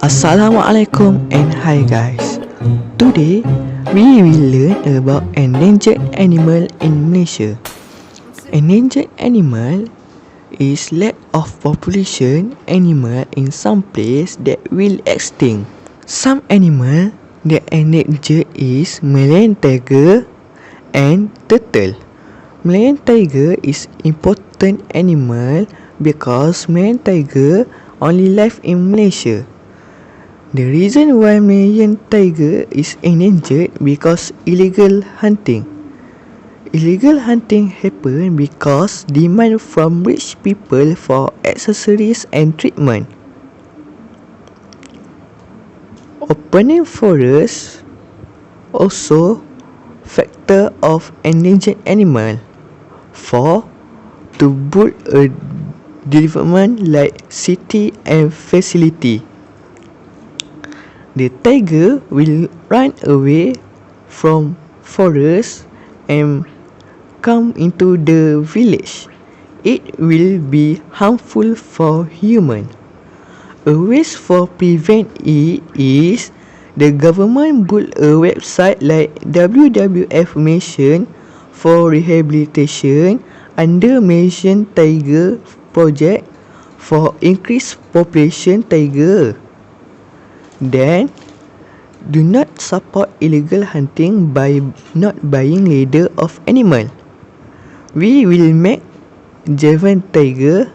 Assalamualaikum and hi guys. Today we will learn about endangered animal in Malaysia. Endangered animal is lack of population animal in some place that will extinct. Some animal that endangered is Malayan tiger and turtle. Malayan tiger is important animal because Malayan tiger only live in Malaysia. The reason why Malayan tiger is endangered because illegal hunting. Illegal hunting happen because demand from rich people for accessories and treatment. Opening forests also factor of endangered animal. For to build a development like city and facility. The tiger will run away from forest and come into the village. It will be harmful for human. A ways for prevent it is the government build a website like WWF Mission for rehabilitation under Malaysian Tiger Project for increased population tiger. Then, do not support illegal hunting by not buying leather of animal. We will make Javan tiger,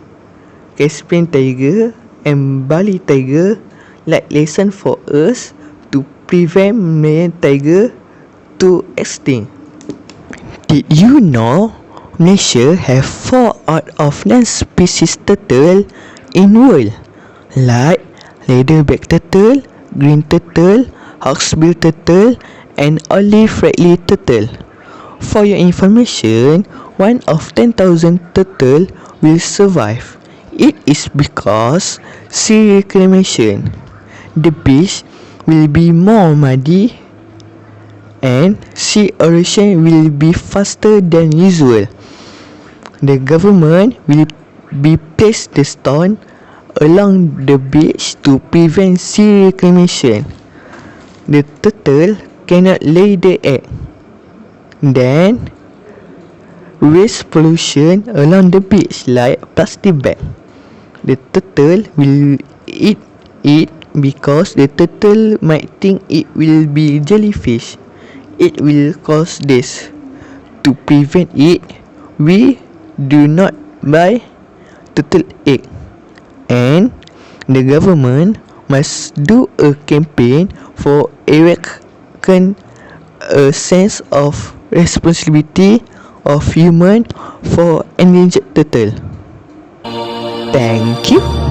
Caspian tiger and Bali tiger like lesson for us to prevent Malayan tiger to extinct. Did you know Malaysia have 4 out of 9 species turtle in world like leatherback turtle, green turtle, hawksbill turtle and olive red turtle. For your information, 1 of 10,000 turtle will survive. It is because sea reclamation. The beach will be more muddy and sea erosion will be faster than usual. The government will be placed the stone along the beach to prevent sea reclamation. The turtle cannot lay the egg. Then, waste pollution along the beach like plastic bag. The turtle will eat it because the turtle might think it will be jellyfish. It will cause this. To prevent it, we do not buy turtle egg. And the government must do a campaign for awaken a sense of responsibility of human for endangered turtle. Thank you.